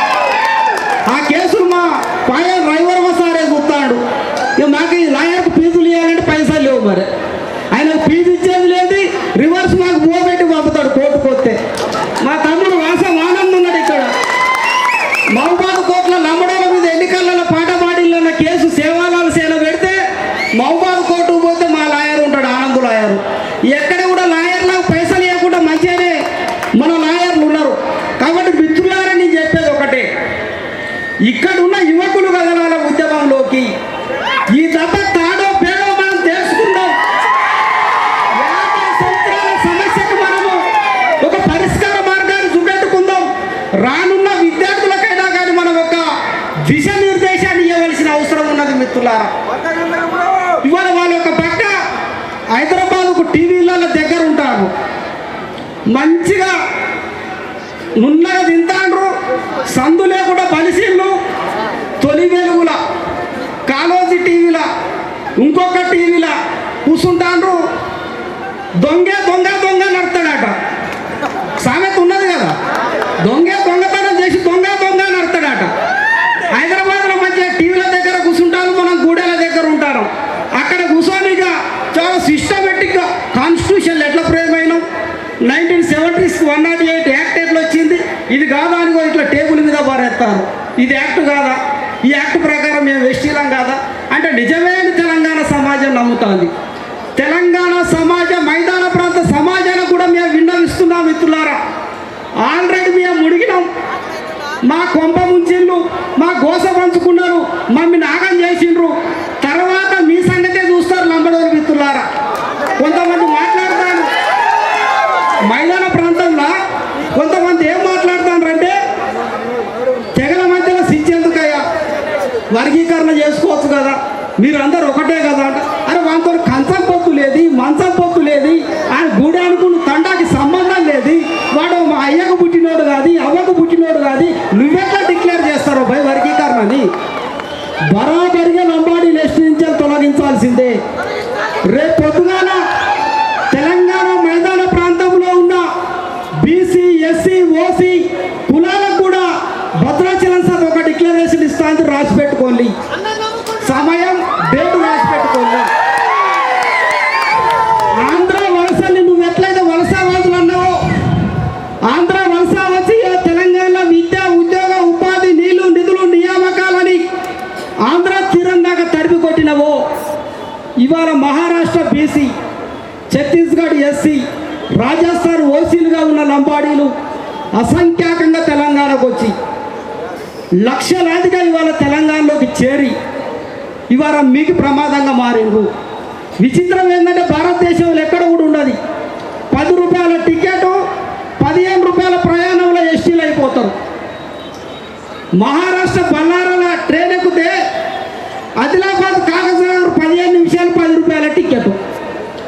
ఆ కేసులు మా పాయ డ్రైవర్ సారే చూస్తాడు. ఇక మాకు ఈ లాయర్కు ఫీజులు ఇవ్వాలంటే పైసలు లేవు, మరి ఆయన ఫీజు ఇచ్చేది లేదు, రివర్స్ మాకు పోబెట్టి పంపుతాడు కోర్టుకు వస్తే. మా తమ్ముడు వాసం ఆనందం ఉన్నాడు ఇక్కడ మహబాద్ కోర్టులో నమ్మడాల మీద ఎన్నికలలో పాట పాడిన కేసు సేవాలాల సేన పెడితే మహబాద్ కోర్టుకు పోతే మా లాయర్ ఉంటాడు, ఆనంద్ లాయర్. ఎక్కడ కూడా లాయర్లకు పైసలు ఇవ్వకుండా మంచిగానే మన లాయర్లు ఉన్నారు. కాబట్టి మిత్రులారా, నేను చెప్పేది ఒకటే, ఇక్కడ ఉన్న యువకులు కదలాల ఉద్యమంలోకి. ఈ దెబ్బ తాడో పేడో మనం తెలుసుకుందాం. 50 సంవత్సరాల సమస్యకు మనము ఒక పరిష్కార మార్గాన్ని చూపెట్టుకుందాం. రానున్న విద్యార్థులకైనా కానీ మనం ఒక దిశానిర్దేశాన్ని ఇవ్వవలసిన అవసరం ఉన్నది మిత్రులారా. ఇవాళ వాళ్ళు ఒక పక్క హైదరాబాద్కు టీవీలలో దగ్గర ఉంటారు, మంచిగా నున్నగా తింటాండ్రు, సందు లేకుండా బలిసీళ్ళు, తొలి వెలుగుల కాలోజీ టీవీలా ఇంకొక టీవీలా కూర్చుంటాండ్రు. దొంగే దొంగ దొంగ నడతాడట, సామెత ఉన్నది కదా, దొంగే దొంగతనం చేసి దొంగ దొంగ నడతాడట. హైదరాబాద్లో మధ్య టీవీల దగ్గర కూర్చుంటారు, మనం గూడెల దగ్గర ఉంటారు. అక్కడ కూర్చొనిగా చాలా సిస్టమేటిక్గా కాన్స్టిట్యూషన్ ఎట్లా ప్రేమైనాం, 1970s 108 యాక్ట్ ఎట్లా వచ్చింది, ఇది కాదా అని ఇట్లా టేబుల్ మీద పారేస్తారు. ఇది యాక్ట్ కాదా, ఈ యాక్ట్ ప్రకారం మేము వెస్టీలం కాదా అంటే నిజమైన తెలంగాణ సమాజం నమ్ముతుంది. తెలంగాణ సమాజం, మైదాన ప్రాంత సమాజానికి కూడా మేము విన్నవిస్తున్నాం మిత్రులారా. ఆల్రెడీ మేము ముడిగినాం, మా కొంప ముంచిండ్రు, మా గోస పంచుకున్నారు, మమ్మల్ని నాగం చేసిండ్రు. తర్వాత మీ సంగతే చూస్తారు లంబడోలు మిత్రులారా. కొంతమంది మాట్లాడతారు మైదాన ప్రాంతంలో, కొంతమంది ఏం మాట్లాడతారంటే తెగల మధ్యలో సిచ్చేందుకయ్యా, వర్గీకరణ చేసుకోవచ్చు కదా, మీరు అందరు ఒకటే కదా అంట. అరే వాళ్ళతో కంచం పొత్తు లేదు, మంచం పొత్తు లేదు, ఆయన గుడి అనుకున్న తండాకి సంబంధం లేదు, వాడు మా అయ్యకు పుట్టినోడు కాదు, అవ్వకు పుట్టినోడు కాదు, నువ్వెట్లా డిక్లేర్ చేస్తావు పెట్టుకోండి, సమయం డేట్ రాసి పెట్టుకోండి. ఆంధ్ర వలసని నువ్వు ఎట్లయితే వలసవాదులు అన్నావో, ఆంధ్ర వలస వచ్చి తెలంగాణలో విద్య, ఉద్యోగ, ఉపాధి, నీళ్లు, నిధులు, నియామకాలని ఆంధ్ర తీరం దాకా తడిపి కొట్టినవో, ఇవాళ మహారాష్ట్ర బీసీ, ఛత్తీస్గఢ్ ఎస్సీ, రాజస్థాన్ ఓసీలుగా ఉన్న లంబాడీలు అసంఖ్యాకంగా తెలంగాణకు వచ్చి లక్షలాదిగా ఇవాళ తెలంగాణలోకి చేరి ఇవాళ మీకు ప్రమాదంగా మారిండ్రు. విచిత్రం ఏంటంటే భారతదేశంలో ఎక్కడ కూడా ఉండదు. 10 రూపాయల టికెట్ 15 రూపాయల ప్రయాణంలో ఎస్టీలు అయిపోతారు. మహారాష్ట్ర బళ్ళారాల ట్రైన్ ఎక్కితే ఆదిలాబాద్ కాగజ్నగర్ 15 నిమిషాలు 10 రూపాయల టికెట్.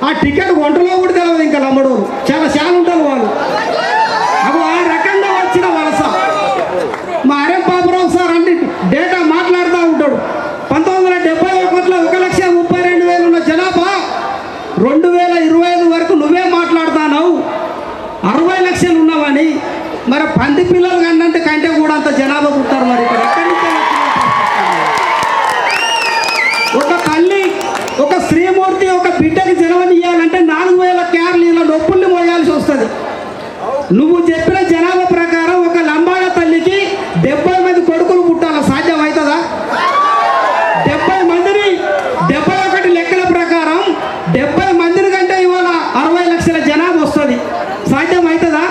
ఆ టికెట్ ఒంటలో కూడా తెలియదు ఇంకా లంబడోరు, చాలా ఉంటారు వాళ్ళు. అవి ఆ రకంగా వచ్చిన వలస. మా ఆర్ఎం పాపరావు సార్ అంటే డేటా మాట్లాడుతూ ఉంటాడు. 1971లో 1,32,000 ఉన్న జనాభా 2025 వరకు నువ్వే మాట్లాడుతున్నావు 60 లక్షలు ఉన్నావని. మరి పంది పిల్లలు కంటే కూడా అంత జనాభా పుట్టారు. మరి ఇక్కడ ఎక్కడి నుంచి ఒక తల్లి, ఒక శ్రీమూర్తి ఒక బిడ్డకి జన్మనియాలంటే 4,000 క్యారీల నొప్పుల్ని మోయాల్సి వస్తుంది. నువ్వు చెప్పిన జనాభా ప్రకారం ఒక లంబాడ తల్లికి 70 మంది కొడుకులు పుట్టాల, సాధ్యం అవుతుందా? 70 మందిని 71 లెక్కల ప్రకారం 70 మందిని కంటే ఇవాళ 60 లక్షల జనాభా వస్తుంది, సాధ్యం అవుతుందా?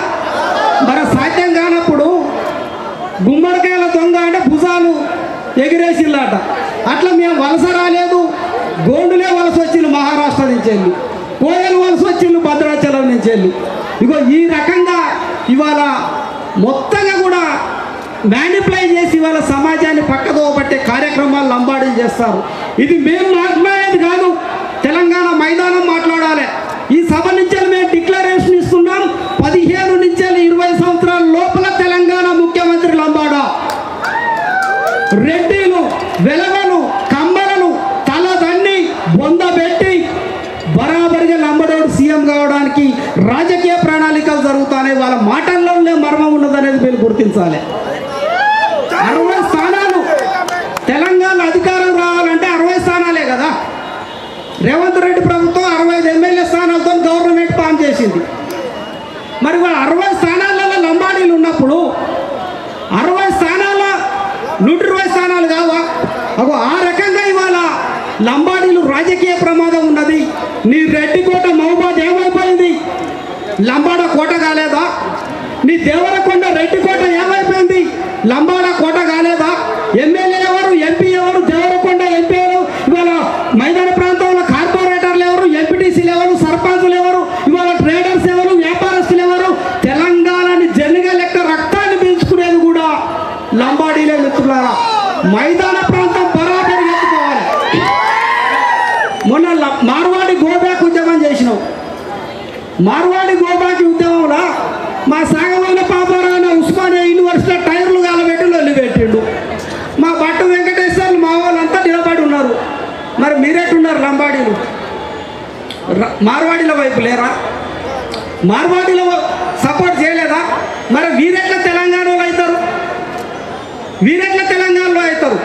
మరి సాధ్యం కానప్పుడు గుమ్మడికాయల దొంగ అంటే భుజాలు ఎగిరేసిల్లాట. అట్లా మేము వలస రాలేదు, గోండులే వలస వచ్చిండు మహారాష్ట్ర నుంచి వెళ్ళి, కోయలు వలస వచ్చిండు భద్రాచలం నుంచి వెళ్ళి. ఇగో ఈ రకంగా ఇవాళ మొత్తంగా కూడా మ్యానిప్లై చేసి ఇవాళ సమాజాన్ని పక్కదో పట్టే కార్యక్రమాలు లంబాడీ చేస్తారు. ఇది మేము మాట్లాడేది కాదు, తెలంగాణ మైదానం మాట్లాడాలి. ఈ సభ నుంచి మేము డిక్లరేషన్ ఇస్తున్నాం. 15 నుంచి 20 సంవత్సరాల లోపల తెలంగాణ ముఖ్యమంత్రి లంబాడ. రెడ్డిలు, వెలవలు, కమ్మలను తలదన్ని బొందబెట్టి బరాబరిగా లంబడోడు సీఎం కావడానికి రాజకీయ ప్రణాళికలు జరుగుతాయి. వాళ్ళ మాటల్లోనే మర్మం ఉన్నదనేది మీరు గుర్తించాలి. 60 స్థానాలు తెలంగాణ అధికారం రావాలంటే 60 స్థానాలే కదా. రేవంత్ రెడ్డి ప్రభుత్వం 65 ఎమ్మెల్యే స్థానాలతో గవర్నమెంట్ ఫామ్ చేసింది. మరి వాళ్ళ 60 స్థానాలలో లంబాడీలు ఉన్నప్పుడు 60 స్థానాల 120 స్థానాలు కావా? అగో ఆ రకంగా ఇవాళ లంబాడీలు రాజకీయ ప్రమాదం ఉన్నది. నీ రెడ్డి కోట మహబూబాద్ ఏమైపోయింది? లంబాడ కోట కాలేదా? నీ దేవరకొండ రెడ్డి కోట ఏమైపోయింది? లంబాడ కోట కాలేదా? ఎమ్మెల్యే ఎవరు, ఎంపీ ఎవరు, దేవరకొండ ఎంపీ ఎవరు, ఇవాళ మైదాన ప్రాంతంలో కార్పొరేటర్లు ఎవరు, ఎంపీటీసీలు ఎవరు, సర్పంచులు ఎవరు, ఇవాళ ట్రేడర్స్ ఎవరు, వ్యాపారస్తులు ఎవరు? తెలంగాణని జనగా లెక్క రక్తాన్ని పీల్చుకునేది కూడా లంబాడీలే మిత్రులారా. మైదాన ప్రాంతం బరాబరి ఎత్తుకోవాలి. మొన్న మార్వాడి గోబ్యాక్ ఉద్యమం చేసినావు. మార్వాడి గోబ్యాక్ ఉద్యమంలో మా సాగవాళ్ళ పాపారాయణ ఉస్మానియా యూనివర్సిటీలో టైర్లు కాలబెట్టి లొల్లి పెట్టిండు. మా భట్టు వెంకటేశ్వర్లు మా వాళ్ళంతా నిలబడి ఉన్నారు. మరి మీరెట్టున్నారు లంబాడీలు? మార్వాడీల వైపు లేరా? మార్వాడీల సపోర్ట్ చేయలేదా? మరి వీరెట్ల తెలంగాణలో అవుతారు? వీరెట్ల తెలంగాణలో అవుతారు?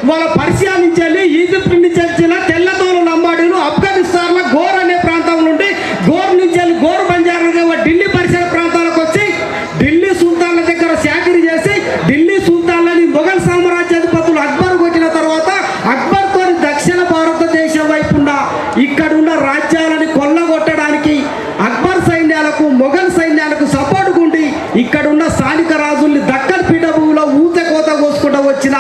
వాళ్ళ పర్షియా నుంచి వెళ్ళి, ఈజిప్ట్ నుంచి వచ్చిన తెల్లతోలు లంబాడీలు ఆఫ్ఘనిస్తాన్లో గోర్ అనే ప్రాంతం నుండి, గోర్ నుంచి వెళ్ళి గోర్ బంజారాలుగా ఢిల్లీ పరిసర ప్రాంతాలకు వచ్చి ఢిల్లీ సుల్తాన్ల దగ్గర చాకిరీ చేసి ఢిల్లీ సుల్తాన్లని మొఘల్ సామ్రాజ్యాధిపతులు అక్బర్ కొట్టిన తర్వాత అక్బర్తో దక్షిణ భారతదేశం వైపున్న ఇక్కడున్న రాజ్యాలని కొల్లగొట్టడానికి అక్బర్ సైన్యాలకు, మొఘల్ సైన్యాలకు సపోర్ట్ గుండి ఇక్కడున్న స్థానిక రాజుల్ని దక్కన్ పీఠభూమిలో ఊచకోత కోసుకుంటూ వచ్చిన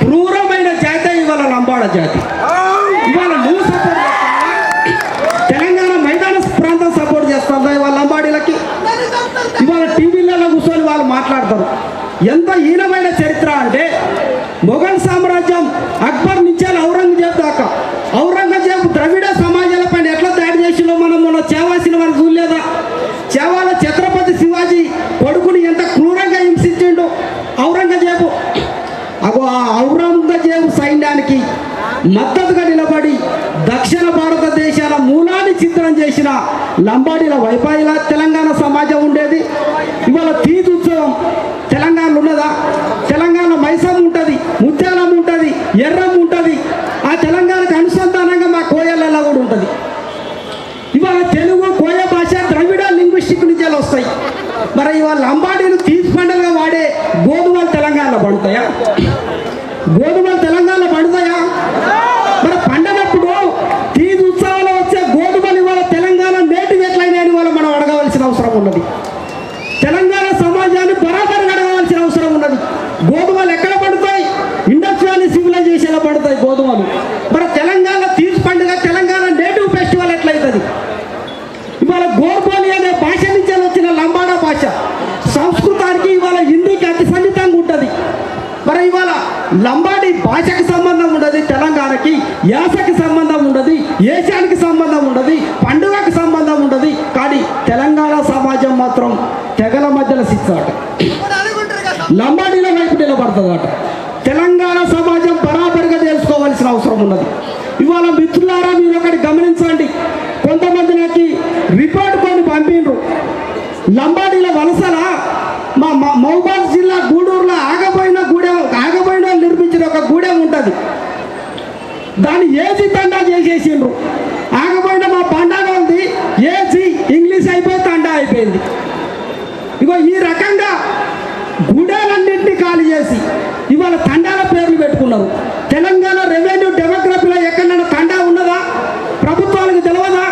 క్రూరమైన జాతి ఇవాళ లంబాడ జాతి. ఇవాళ నువ్వు సపోర్ట్ చేస్తావా? తెలంగాణ మైదాన ప్రాంతం సపోర్ట్ చేస్తుందా ఇవాళ లంబాడీలకి? ఇవాళ టీవీలలో కూర్చొని వాళ్ళు మాట్లాడతారు. ఎంత హీనమైన చరిత్ర అంటే మొఘల్ సామ్రాజ్యం అక్బర్ నుంచి ఔరంగజేబ్ దాకా, ఔరంగజేబ్ ద్రవిడ సమాజాలపైన ఎట్లా తయారు చేసిందో మనం మొన్న చేవాల్సిన వాళ్ళు చూడలేదా? చేవాల ఛత్రపతి శివాజీ కొడుకుని ఎంత క్రూరంగా హింసించిండు ఔరంగజేబు. అగో ఆ ఔరంగజేబు సైన్యానికి మద్దతుగా నిలబడి దక్షిణ భారతదేశాల మూలాన్ని చిత్రం చేసిన లంబాడీల వైపాయిల తెలంగాణ సమాజం ఉండేది. ఇవాళ తీజ్ ఉత్సవం తెలంగాణలో ఉన్నదా? తెలంగాణలో మైసమ్మ ఉంటుంది, ముత్యాలమ్మ ఉంటుంది, ఎర్రం ఉంటుంది. ఆ తెలంగాణకు అనుసంధానంగా మా కోయలలో కూడా ఉంటుంది. ఇవాళ తెలుగు కోయ భాష ద్రవిడ లింగ్విస్టిక్ నుంచి వస్తాయి. మరి ఇవాళ లంబాడీలు తీసి పండుగగా వాడే గోధుమలు తెలంగాణలో పడుతాయా? గోధుమలు తెలంగాణలో పడుతాయా? మరి పండగప్పుడు తీజ్ ఉత్సవాలు వచ్చే గోధుమలు ఇవాళ తెలంగాణ నేటివ్ ఎట్లయినా అని వాళ్ళు మనం అడగవలసిన అవసరం ఉన్నది. తెలంగాణ సమాజాన్ని బరాబర్ అడగవలసిన అవసరం ఉన్నది. గోధుమలు ఎక్కడ పడతాయి? ఇండస్ట్రియల్ సివిలైజేషన్లో పడతాయి గోధుమలు. మరి తెలంగాణ తీజ్ పండుగ తెలంగాణ నేటివ్ ఫెస్టివల్ ఎట్లయితుంది? ఇవాళ గోర్బోలి అనే భాష నుంచి వచ్చిన లంబాడా భాష సంస్కృతానికి ఇవాళ హిందీకి అతి సన్నిహితంగా ఉంటుంది. మరి ఇవాళ లంబాడీ భాషకు సంబంధం ఉండదు, తెలంగాణకి యాసకి సంబంధం ఉండదు, ఏషానికి సంబంధం ఉండదు, పండుగకు సంబంధం ఉండదు. కానీ తెలంగాణ సమాజం మాత్రం తెగల మధ్యలో సిచ్చాట, లంబాడీల వైపు నిలబడుతుందట. తెలంగాణ సమాజం బరాబరిగా తెలుసుకోవాల్సిన అవసరం ఉన్నది. ఇవాళ మిత్రులారా, మీరు ఒకటి గమనించండి. కొంతమంది నాకు రిపోర్ట్ కొని పంపిండ్రు. లంబాడీల వలసల మా మహబూబాద్ జిల్లా గూడూరులో ఆగబోయిన నిర్మించిన ఒక గూడెం ఉంటుంది. దాన్ని ఏజీ తండా చేసేసిండ్రు. ఆగబోయిన మా పండగ ఉంది, ఏజీ ఇంగ్లీష్ అయిపోయి తండా అయిపోయింది. ఇగో ఈ రకంగా గూడెలన్నింటినీ ఖాళీ చేసి ఇవాళ తండాల పేర్లు పెట్టుకున్నారు. తెలంగాణ రెవెన్యూ డెమోగ్రఫీలో ఎక్కడైనా తండా ఉన్నదా? ప్రభుత్వానికి తెలియదా?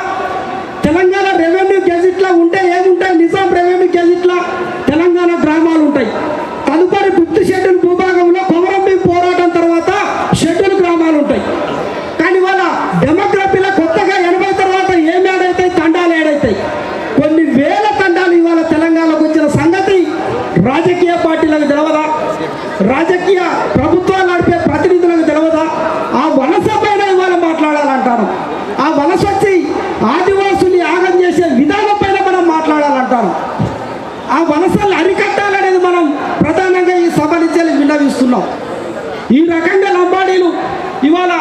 తెలంగాణ రెవెన్యూ గెజిట్లో ఉంటే ఏముంటాయి? నిజాం రెవెన్యూ గెజిట్లో తెలంగాణ గ్రామాలు ఉంటాయి. తదుపరి 5th షెడ్యూల్ భూభాగంలో కొమరంభీం పోరాటం తర్వాత షెడ్యూల్ గ్రామాలు ఉంటాయి. కానీ వాళ్ళ డెమోగ్రఫీలో కొత్తగా 80 తర్వాత ఏం ఏడైతాయి? తండాలు ఏడైతాయి. కొన్ని వేల తండాలు ఇవాళ తెలంగాణకు వచ్చిన సంగతి రాజకీయ పార్టీలకు తెలవదా? రాజకీయ ప్రభుత్వాలు నడిపే ప్రతినిధులకు తెలవదా? ఆ వలస పైన ఇవాళ మాట్లాడాలంటారు. ఆ వలస వచ్చి ఆదివాసుల్ని యాగం చేసే విధానం పైన మనం మాట్లాడాలంటారు. ఆ వలసలు అరికట్టాలనేది మనం ప్రధానంగా ఈ సభ నుంచి విన్నవిస్తున్నాం. ఈ రకంగా లంబాడీలు ఇవాళ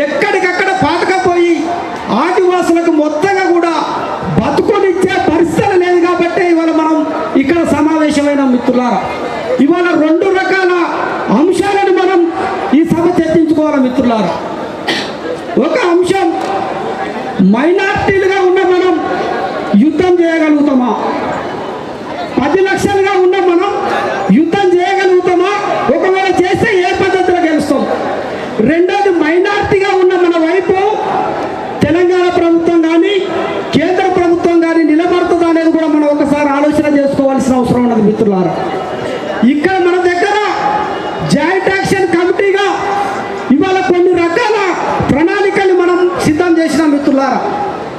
ఎక్కడికక్కడ పాతకపోయి ఆదివాసులకు మొత్తంగా కూడా బతుకునిచ్చే పరిస్థితి లేదు. కాబట్టి ఇవాళ మనం ఇక్కడ సమావేశమైన మిత్రులారా, ఇవాళ 2 రకాల అంశాలను మనం ఈ సభ చర్చించుకోవాలి మిత్రులారా. ఒక అంశం, మైనార్టీలుగా ఉన్న మనం యుద్ధం చేయగలుగుతామా? 10 లక్షలుగా ఉన్న మనం యుద్ధం చేయగలుగుతామా? ఒకవేళ చేస్తే ఏ పద్ధతిలో గెలుస్తాం? రెండోది, మైనార్టీగా ఉన్న మన వైపు తెలంగాణ ప్రభుత్వం కానీ కేంద్ర ప్రభుత్వం కానీ నిలబడుతుందా అనేది కూడా మనం ఒకసారి ఆలోచన చేసుకోవాల్సిన అవసరం ఉన్నది మిత్రులారా. ఇక్కడ మన దగ్గర జాయింట్ యాక్షన్ కమిటీగా ఇవాళ కొన్ని రకాల ప్రణాళికలు మనం సిద్ధం చేసిన మిత్రులారా.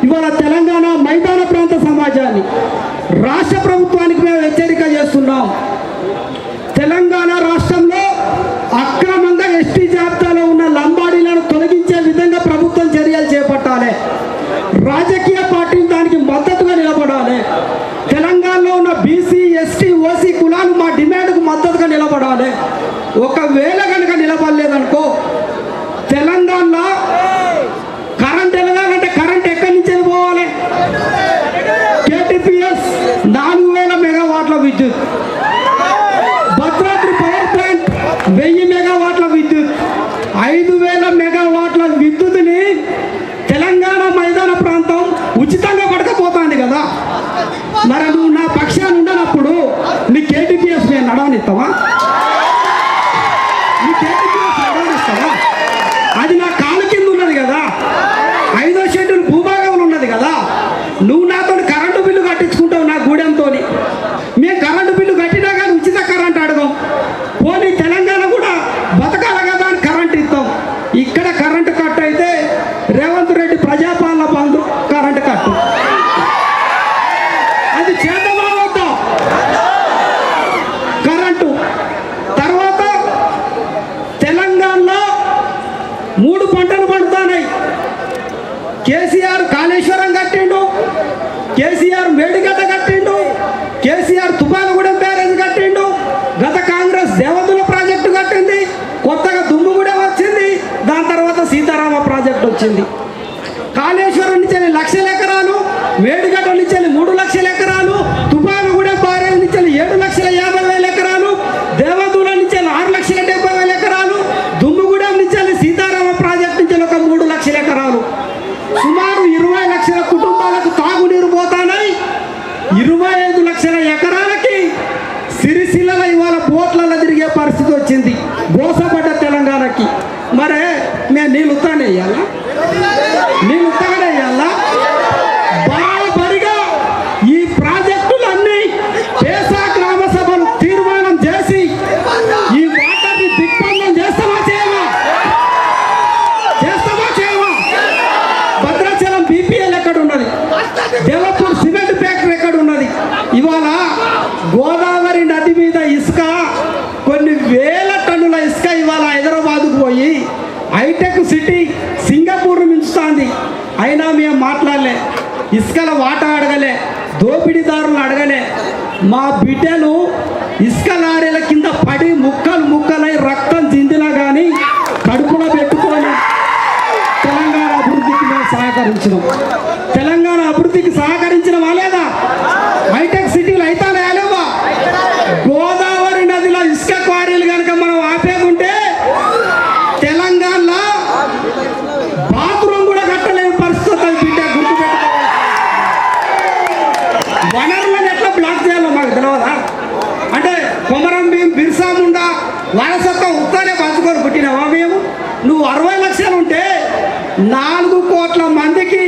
ఇవాళ తెలంగాణ మైదాన ప్రాంత సమాజాన్ని రాష్ట్ర ప్రభుత్వానికి మేము హెచ్చరిక చేస్తున్నాం. తెలంగాణ రాష్ట్రంలో అక్రమంగా ఎస్టీ జాబితాలో ఉన్న లంబాడీలను తొలగించే విధంగా ప్రభుత్వం చర్యలు చేపట్టాలి. రాజకీయ పార్టీలు దానికి మద్దతుగా నిలబడాలి. తెలంగాణలో ఉన్న బీసీ, ఎస్టీ, ఓసీ కులాలు మా డిమాండ్కు మద్దతుగా నిలబడాలి. ఒకవేళ కనుక నిలబడలేదనుకో, తెలంగాణలో కరెంట్ ఎలాగంటే కరెంట్ ఎక్కడి నుంచి పోవాలి? కేటీపీఎస్ 4000 మెగావాట్ల విద్యుత్, భద్రాద్రి పవర్ ప్లాంట్ 1000 మెగావాట్ల విద్యుత్, 5000 మెగావాట్ల విద్యుత్ని తెలంగాణ మైదాన ప్రాంతం ఉచితంగా పడకపోతుంది కదా. మరి నువ్వు నా పక్షాన్ని ఉండనప్పుడు నీ కేటీపీఎస్ నేను నడవనిస్తావా? నీ కేటీపీఎస్ నడవనిస్తావా? అది నా కాలు కింద ఉన్నది కదా, 5వ షెడ్యూల్ భూభాగంలో ఉన్నది కదా. నువ్వు నాతో కరెంటు బిల్లు కట్టించుకుంటావు నా గూడెంతో. మేము కరెంటు బిల్లు కట్టినా కానీ ఉచిత కరెంట్ అడగం. పోనీ తెలంగాణ కూడా బతకాల కదా అని కరెంట్ ఇస్తాం. ఇక్కడ కరెంటు కట్ అయితే రేవంత్ రెడ్డి ప్రజాపాలన బంధు కరెంటు కట్టు. అది చేద్దామా వద్దాం? కరెంటు గోసపడ్డ తెలంగాణకి. మరే మేము నీళ్ళు ఉత్తానే వేయాలా? నీళ్ళు ఉత్తగానే వేయాలా? బరాబరిగా ఈ ప్రాజెక్టులన్నీ పేసా గ్రామ సభలు తీర్మానం చేసి ఈ వాటర్ని దిగ్బంధం చేస్తామా చేయమా? భద్రాచలం బీపీఎల్ ఎక్కడ ఉన్నది? దేవపూర్ సిమెంట్ ఫ్యాక్టరీ ఎక్కడ ఉన్నది? ఇవాళ గోదావరి నది మీద ఇసుక కొన్ని వేల టన్నుల ఇసుక ఇవాళ హైదరాబాద్కు పోయి హైటెక్ సిటీ సింగపూర్ మించుతుంది. అయినా మేము మాట్లాడలే, ఇసుకల వాటా అడగలే, దోపిడీదారులను అడగలే. మా బిడ్డలు ఇసుక లారీల కింద పడి ముక్కలు ముక్కలై రక్తం చిందినా కానీ కడుపులో పెట్టుకొని తెలంగాణ అభివృద్ధికి మేము సహకరించినాం. తెలంగాణ అభివృద్ధికి సహకరించినవా లేదా? హైటెక్ సిటీలు అయితే లేవా? గోదావరి నదిలో ఇసుక క్వారీలు కనుక మనం ఆపేకుంటే తెలంగాణలో బాత్రూమ్ కూడా కట్టలేని పరిస్థితి బిడ్డ గుర్తుపెట్టుకోవాలి. వనరులను ఎట్లా బ్లాక్ చేయాలో మాకు తెలియదా? అంటే కొమరం భీం, బిర్సా ముండా వారసత్వం ఉత్తానే పంచుకొని పుట్టినావా మేము? నువ్వు 60 లక్షలు ఉంటే 4 కోట్ల మందికి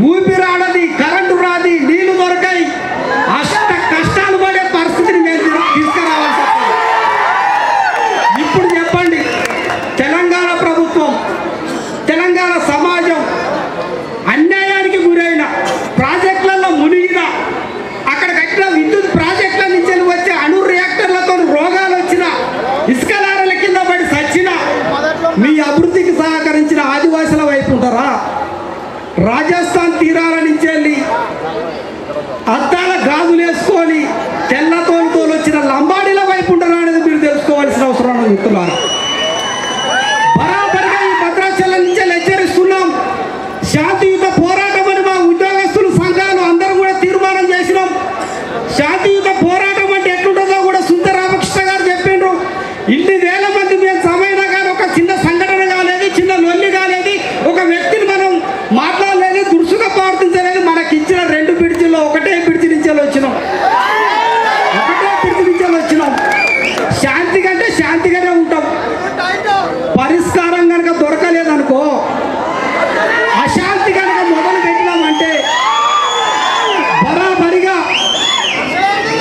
ఊపిరాడది, కరెంటు రాది, నీళ్లు దొరకాయి, కష్టాలు పడే పరిస్థితిని మేము తీసుకురావాల్సి వస్తుంది. ఇప్పుడు చెప్పండి, తెలంగాణ ప్రభుత్వం, తెలంగాణ సమాజం అన్యాయానికి గురైన ప్రాజెక్టులలో మునిగిన, అక్కడ కట్టిన విద్యుత్ ప్రాజెక్టుల నుంచి వచ్చే అణు రియాక్టర్లతో రోగాలు వచ్చిన, ఇసుక లారీల కింద పడి సచ్చిన, మీ అభివృద్ధికి సహకరించిన ఆదివాసుల వైపు ఉంటారా? రాజస్థాన్ తీరాల నుంచి వెళ్ళి అద్దాల గాజులు వేసుకొని తెల్ల తోలుతోలు వచ్చిన లంబాడీల వైపు ఉంటారా అనేది మీరు తెలుసుకోవాల్సిన అవసరం ఉంది మిత్రులారా. బరాబరిగా ఈ భద్రాచలం నుంచి హెచ్చరిస్తున్నాం. శాంతియుత పోరాటం అని మా ఉద్యోగస్తులు సంఘాలు అందరూ కూడా తీర్మానం చేసినాం. శాంతియుత పోరాటం అంటే ఎట్లుంటుందో కూడా సుందర రామకృష్ణ గారు చెప్పిండ్రు. ఇన్ని వేల మంది మేము సమయంలో కానీ ఒక చిన్న సంఘటన కాలేదు, చిన్న లొల్లి కాలేదు, ఒక వ్యక్తిని మనం మాట్లాడలేదు, దురుసుగా ప్రవర్తించలేదు. మనకి ఇచ్చిన 2 బ్రిడ్జిల్లో ఒకటే బ్రిడ్జి నుంచి వచ్చినాం. శాంతి కంటే శాంతిగానే ఉంటాం. పరిష్కారం కనుక దొరకలేదనుకో, అశాంతి కనుక మొదలు పెట్టినామంటే బరాబరిగా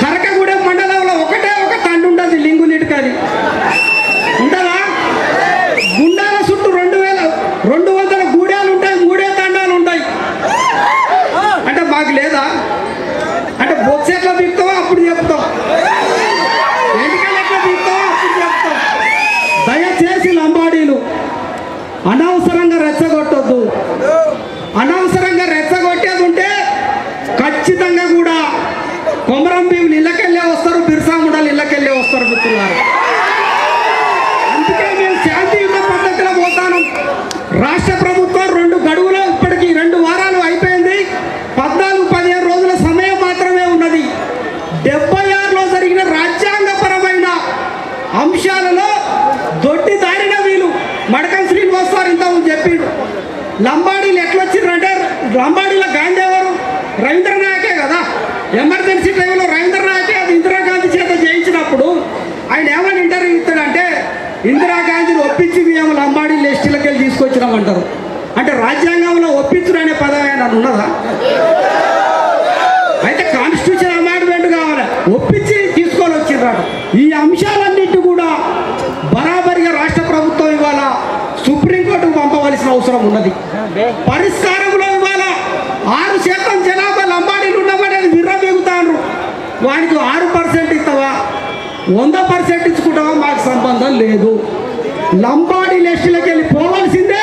కరకగూడెం మండలంలో ఒకటే ఒక తండ్రి ఉంటుంది, లింగులిటికని ఉంటుందా? గుండాల చుట్టూ 2200 గూడాలు ఉంటాయి, 3 తండాలు ఉంటాయి. అంటే మాకు లేదా? అంటే బొక్స్ ఎట్లా బిగుతావో అప్పుడు చెప్తాం, ఎన్నికలు ఎట్లా బిగుతావో అప్పుడు చెప్తాం. దయచేసి లంబాడీలు అనవసరంగా రెచ్చగొట్టొద్దు. అనవసరంగా రెచ్చగొట్టేది ఉంటే ఖచ్చితంగా కూడా కొమరం భీములు ఇళ్ళకెళ్ళే వస్తారు, బిర్సా ముండాలు ఇళ్ళకెళ్ళే వస్తారు మిత్రులారు. అందుకే మేము శాంతియుత పద్ధతిలో పోతాను. రాష్ట్ర ప్రభుత్వం 2 గడువులో ఇప్పటికీ 2 వారాలు అయిపోయింది. 14-15 రోజుల సమయం మాత్రమే ఉన్నది. 76లో జరిగిన రాజ్యాంగపరమైన అంశాలలో దొడ్డి దారిన వీళ్ళు మడకం శ్రీనివాస్ గారు ఇంతకు చెప్పిండు. లంబాడీలు ఎట్లొచ్చిండ్రంటే, లంబాడీల గాంధీ ఎవరు? రవీంద్రనాయకే కదా. ఎమర్జెన్సీ టైంలో రవీంద్రనాయకే అది ఇందిరాగాంధీ చేత చేయించినప్పుడు ఆయన ఏమని ఇంటర్వ్యూ ఇస్తాడంటే, ఇందిరాగాంధీని ఒప్పించి మేము లంబాడీలు ఎస్టీలకి వెళ్ళి తీసుకొచ్చినామంటారు. అంటే రాజ్యాంగంలో ఒప్పించుడు అనే పదం ఆయన ఉన్నదా? అయితే కాన్స్టిట్యూషన్ అమెండ్మెంట్ కావాలి, ఒప్పించి తీసుకొని వచ్చిండ్రాడు. ఈ అంశాలన్నింటి కూడా బరాబరిగా రాష్ట్ర ప్రభుత్వం ఇవాళ సుప్రీంకోర్టుకు పంపవలసిన అవసరం ఉన్నది. పరిష్కారంలో ఇవాళ 6% జనాభా లంబాడీలు ఉన్నామనేది విర్రబీగుతాండ్రు. వానికి 6% ఇస్తావా, 100% ఇచ్చుకుంటావా, మాకు సంబంధం లేదు. లంబాడీ ఎస్టీలకి వెళ్ళి పోవాల్సిందే.